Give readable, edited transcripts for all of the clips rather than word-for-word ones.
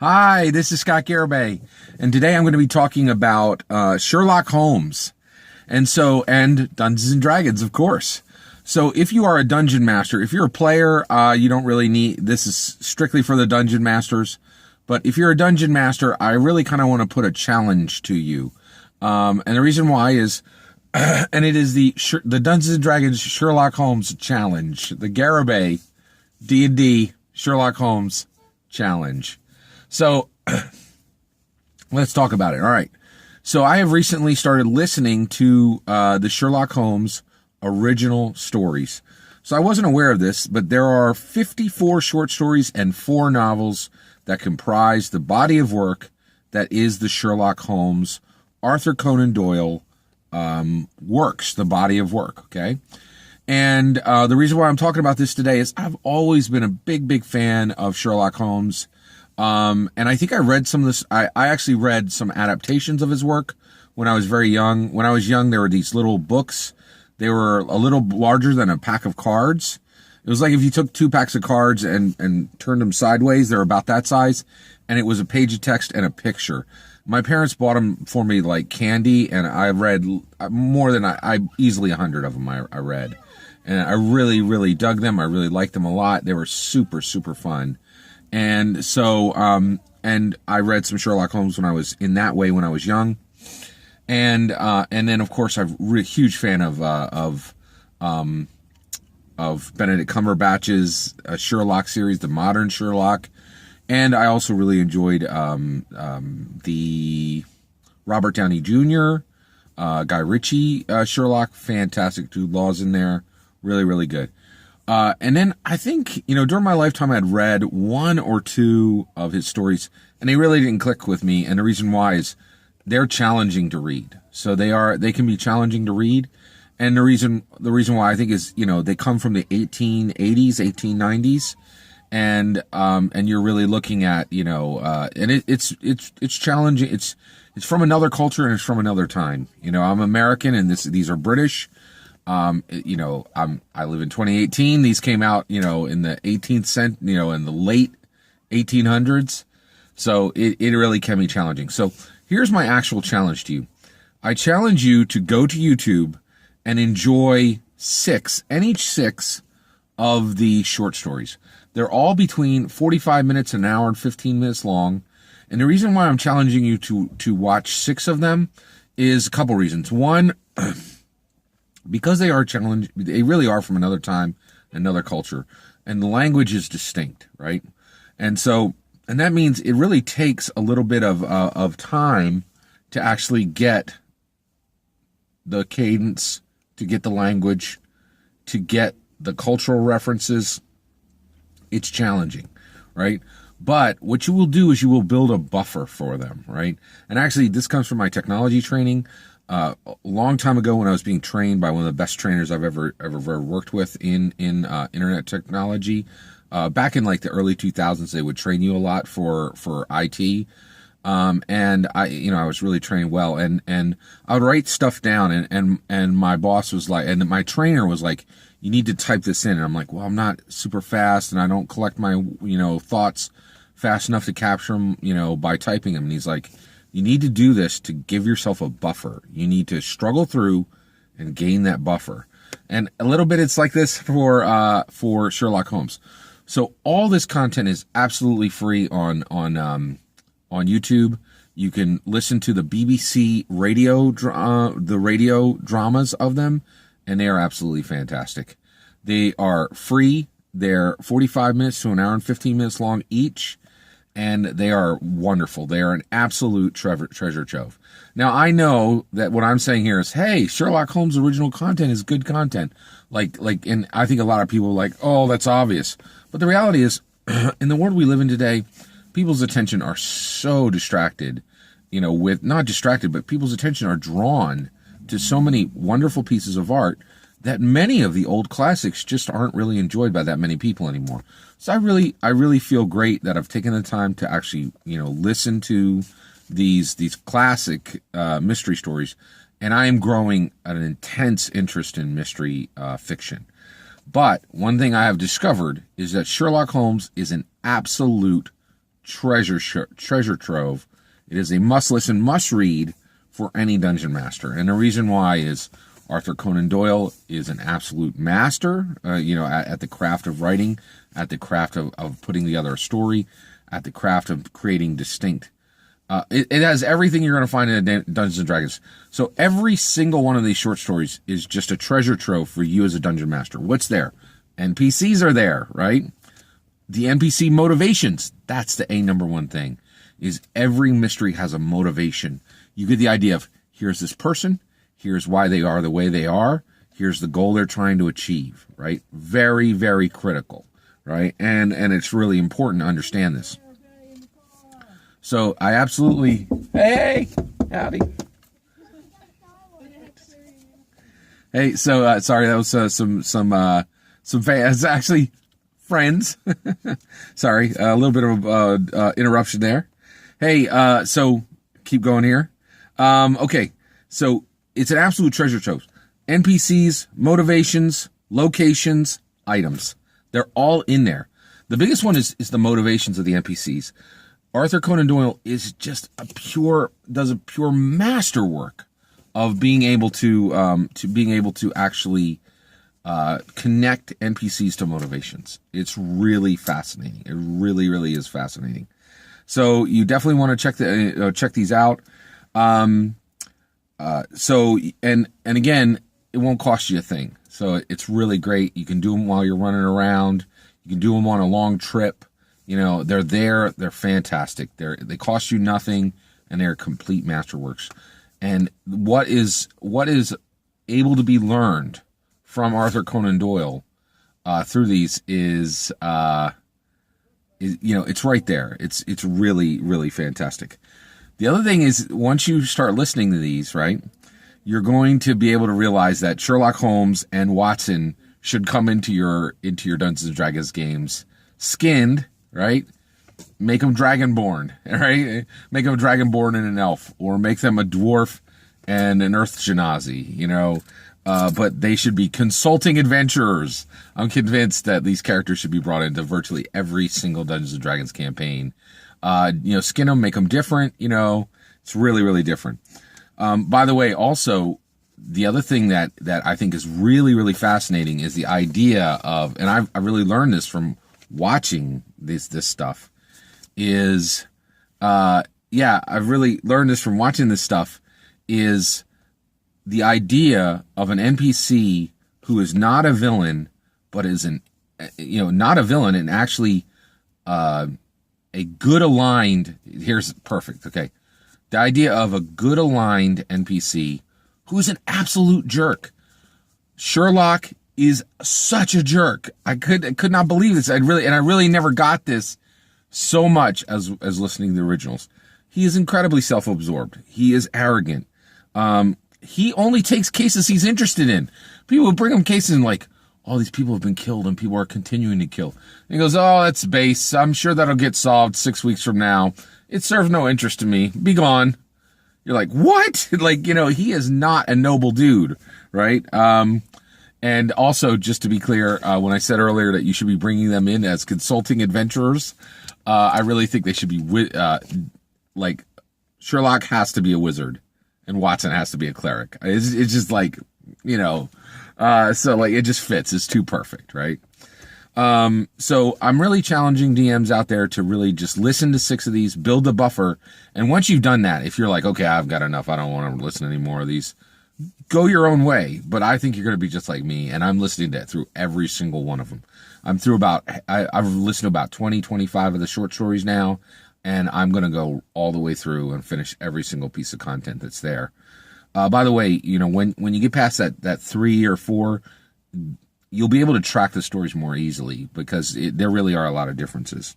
Hi, this is Scott Garibay, and today I'm going to be talking about Sherlock Holmes, and Dungeons and Dragons, of course. So, if you are a dungeon master, if you're a player, you don't really need this is strictly for the dungeon masters. But if you're a dungeon master, I really kind of want to put a challenge to you, and the reason why is, and it is the Dungeons and Dragons Sherlock Holmes challenge, the Garibay D&D Sherlock Holmes challenge. So, let's talk about it. All right. So, I have recently started listening to the Sherlock Holmes original stories. So, I wasn't aware of this, but there are 54 short stories and 4 novels that comprise the body of work that is the Sherlock Holmes, Arthur Conan Doyle works, the body of work, okay? And the reason why I'm talking about this today is I've always been a big fan of Sherlock Holmes. And I think I read some of this. I actually read some adaptations of his work when I was very young. When I was young, there were these little books. They were a little larger than a pack of cards. It was like if you took 2 packs of cards and turned them sideways, they're about that size. And it was a page of text and a picture. My parents bought them for me like candy, and I read more than I easily 100 of them I read. And I really dug them. I really liked them a lot. They were super fun. And so, and I read some Sherlock Holmes when I was young. And then of course I'm a huge fan of Benedict Cumberbatch's Sherlock series, the modern Sherlock. And I also really enjoyed, the Robert Downey Jr., Guy Ritchie, Sherlock, fantastic. Jude Law's in there. Really good. And then I think, during my lifetime, I'd read 1 or 2 of his stories, and they really didn't click with me. And the reason why is they're challenging to read. So they can be challenging to read. And the reason why I think is, they come from the 1880s, 1890s. And you're really looking at, and it's challenging. It's from another culture and it's from another time. I'm American and these are British. I live in 2018. These came out, in the 18th century, in the late 1800s. So it really can be challenging. So here's my actual challenge to you. I challenge you to go to YouTube and enjoy 6 of the short stories. They're all between 45 minutes, an hour, and 15 minutes long. And the reason why I'm challenging you to watch 6 of them is a couple reasons. One, because they really are from another time, another culture, and the language is distinct, right? And that means it really takes a little bit of time to actually get the cadence, to get the language, to get the cultural references. It's challenging, right? But what you will do is you will build a buffer for them, right? And actually, this comes from my technology training. A long time ago, when I was being trained by one of the best trainers I've ever worked with in internet technology, back in like the early 2000s, they would train you a lot for IT. And I was really trained well, and I would write stuff down, and my boss was like, and my trainer was like, you need to type this in. And I'm like, well, I'm not super fast, and I don't collect my, thoughts fast enough to capture them, by typing them. And he's like, you need to do this to give yourself a buffer. You need to struggle through and gain that buffer. And a little bit, it's like this for Sherlock Holmes. So all this content is absolutely free on YouTube. You can listen to the BBC radio dramas of them, and they are absolutely fantastic. They are free. They're 45 minutes to an hour and 15 minutes long each, and they are wonderful. They are an absolute treasure trove. Now, I know that what I'm saying here is, hey, Sherlock Holmes' original content is good content. And I think a lot of people are like, oh, that's obvious. But the reality is, in the world we live in today, people's attention are so distracted, not distracted, but people's attention are drawn to so many wonderful pieces of art that many of the old classics just aren't really enjoyed by that many people anymore. So I really feel great that I've taken the time to actually, listen to these classic mystery stories, and I am growing an intense interest in mystery fiction. But one thing I have discovered is that Sherlock Holmes is an absolute treasure trove. It is a must listen, must read for any dungeon master. And the reason why is Arthur Conan Doyle is an absolute master, at the craft of writing, at the craft of putting together a story, at the craft of creating distinct. It has everything you're going to find in Dungeons and Dragons. So every single one of these short stories is just a treasure trove for you as a dungeon master. What's there? NPCs are there, right? The NPC motivations. That's the number one thing, is every mystery has a motivation. You get the idea of, here's this person, here's why they are the way they are, here's the goal they're trying to achieve, right? Very, very critical, right? And it's really important to understand this. So I absolutely, hey, howdy. Hey, so sorry, that was some fans, actually friends. Sorry, a little bit of interruption there. Hey, so keep going here. Okay, so it's an absolute treasure trove. NPCs, motivations, locations, items. They're all in there. The biggest one is the motivations of the NPCs. Arthur Conan Doyle is just does a pure masterwork of being able to actually connect NPCs to motivations. It's really fascinating. It really, really is fascinating. So you definitely want to check these out. So again, it won't cost you a thing. So it's really great. You can do them while you're running around. You can do them on a long trip. They're there. They're fantastic. They cost you nothing, and they're complete masterworks. And what is able to be learned from Arthur Conan Doyle through these is it's right there. It's really, really fantastic. The other thing is, once you start listening to these, right, you're going to be able to realize that Sherlock Holmes and Watson should come into your Dungeons and Dragons games skinned. Right? Make them dragonborn, right? Make them dragonborn and an elf, or make them a dwarf and an earth genasi, but they should be consulting adventurers. I'm convinced that these characters should be brought into virtually every single Dungeons and Dragons campaign. Skin them, make them different, it's really, really different. By the way, also, the other thing that I think is really, really fascinating is the idea of, and I really learned this from watching this stuff, is I've really learned this from watching this stuff, is the idea of an NPC who is not a villain, but is not a villain, and actually a good aligned, here's perfect, okay. The idea of a good aligned NPC who's an absolute jerk. Sherlock is such a jerk. I could not believe this. I really never got this so much as listening to the originals. He is incredibly self-absorbed. He is arrogant. He only takes cases he's interested in. People will bring him cases and like, all these people have been killed and people are continuing to kill. And he goes, oh, that's base. I'm sure that'll get solved 6 weeks from now. It serves no interest to me. Be gone. You're like, what? He is not a noble dude, right? And also, just to be clear, when I said earlier that you should be bringing them in as consulting adventurers, I really think they should be Sherlock has to be a wizard and Watson has to be a cleric. It's just so it just fits. It's too perfect, right? So I'm really challenging DMs out there to really just listen to 6 of these, build the buffer. And once you've done that, if you're like, okay, I've got enough, I don't want to listen to any more of these, go your own way. But I think you're going to be just like me, and I'm listening to through every single one of them. I've listened to about 20, 25 of the short stories now, and I'm going to go all the way through and finish every single piece of content that's there. By the way, when you get past that 3 or 4, you'll be able to track the stories more easily, because there really are a lot of differences.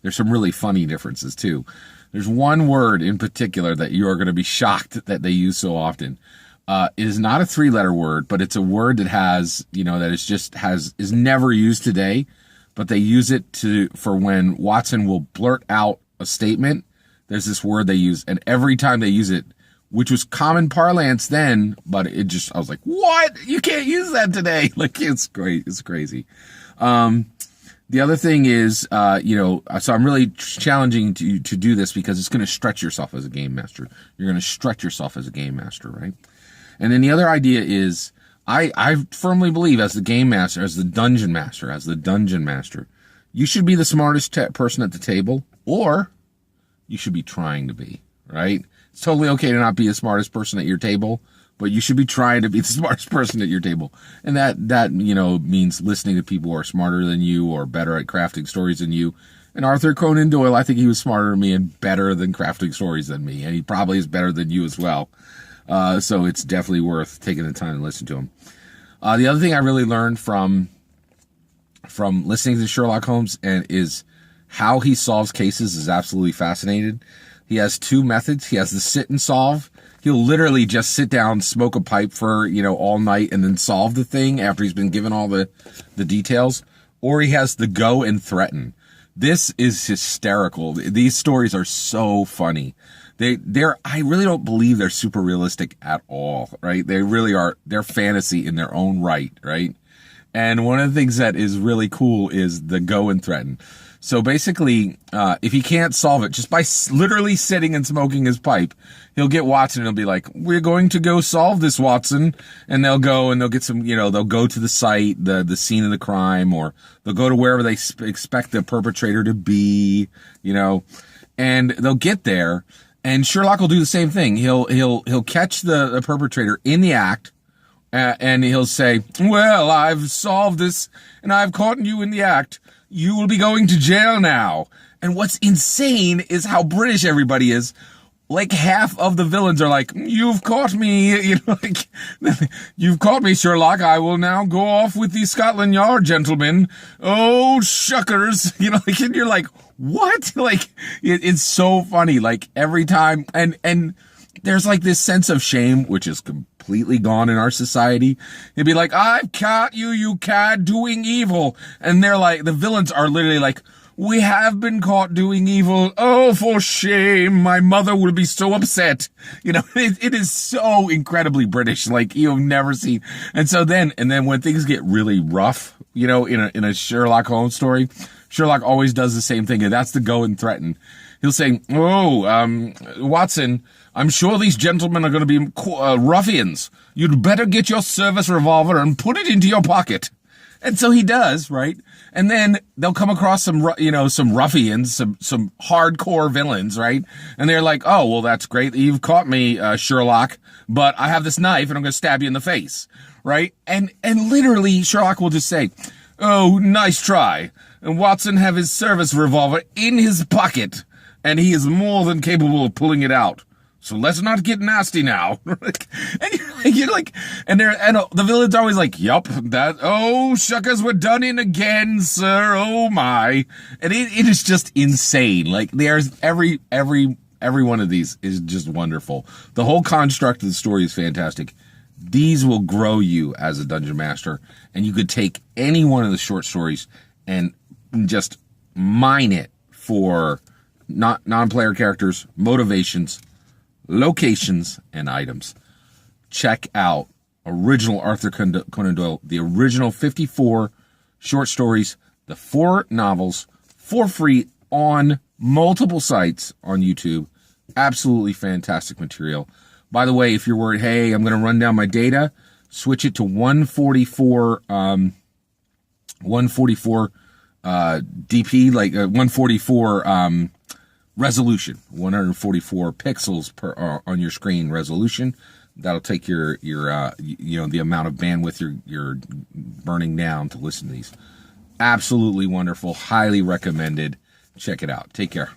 There's some really funny differences too. There's one word in particular that you are going to be shocked that they use so often. It is not a 3-letter word, but it's a word that is never used today, but they use it for when Watson will blurt out a statement. There's this word they use, and every time they use it, which was common parlance then, but I was like, what? You can't use that today. Like, it's great. It's crazy. The other thing is, so I'm really challenging to do this because it's going to stretch yourself as a game master. You're going to stretch yourself as a game master, right? And then the other idea is, I firmly believe as the game master, as the dungeon master, you should be the smartest person at the table, or you should be trying to be, right? It's totally okay to not be the smartest person at your table, but you should be trying to be the smartest person at your table. And that means listening to people who are smarter than you or better at crafting stories than you. And Arthur Conan Doyle, I think he was smarter than me and better than crafting stories than me. And he probably is better than you as well. So it's definitely worth taking the time to listen to him. The other thing I really learned from listening to Sherlock Holmes is how he solves cases is absolutely fascinating. He has two methods. He has the sit and solve. He'll literally just sit down, smoke a pipe for, all night and then solve the thing after he's been given all the details. Or he has the go and threaten. This is hysterical. These stories are so funny. I really don't believe they're super realistic at all, right? They really are. They're fantasy in their own right, right? And one of the things that is really cool is the go and threaten. So basically, if he can't solve it just by literally sitting and smoking his pipe, he'll get Watson and he'll be like, we're going to go solve this, Watson. And they'll go and they'll get some, they'll go to the site, the scene of the crime, or they'll go to wherever they expect the perpetrator to be, and they'll get there. And Sherlock will do the same thing. He'll catch the perpetrator in the act, and he'll say, well, I've solved this and I've caught you in the act. You will be going to jail now. And what's insane is how British everybody is. Like half of the villains are like, you've caught me, you've caught me, Sherlock. I will now go off with the Scotland Yard gentlemen. Oh, shuckers. And you're like, what? It's so funny. Every time. And there's this sense of shame, which is completely gone in our society. He'd be like, I've caught you, you cad, doing evil. And they're like, the villains are literally like, we have been caught doing evil. Oh, for shame. My mother will be so upset. It is so incredibly British, you've never seen. And then when things get really rough, in a Sherlock Holmes story, Sherlock always does the same thing. And that's the go and threaten. He'll say, Watson, I'm sure these gentlemen are going to be ruffians. You'd better get your service revolver and put it into your pocket. And so he does, right? And then they'll come across some ruffians, some hardcore villains, right? And they're like, oh, well, that's great. You've caught me, Sherlock, but I have this knife and I'm going to stab you in the face, right? And literally Sherlock will just say, oh, nice try. And Watson have his service revolver in his pocket and he is more than capable of pulling it out. So let's not get nasty now. And you're like, and the villains are always like, yup, oh, shuckers, we're done in again, sir. Oh my. And it is just insane. There's every one of these is just wonderful. The whole construct of the story is fantastic. These will grow you as a dungeon master, and you could take any one of the short stories and just mine it for non-player characters, motivations, locations, and items. Check out original Arthur Conan Doyle, the original 54 short stories, the 4 novels, for free on multiple sites on YouTube. Absolutely fantastic material. By the way, if you're worried, hey, I'm going to run down my data, switch it to 144 DP, 144 resolution, 144 pixels per on your screen resolution. That'll take your the amount of bandwidth you're burning down to listen to these. Absolutely wonderful. Highly recommended. Check it out. Take care.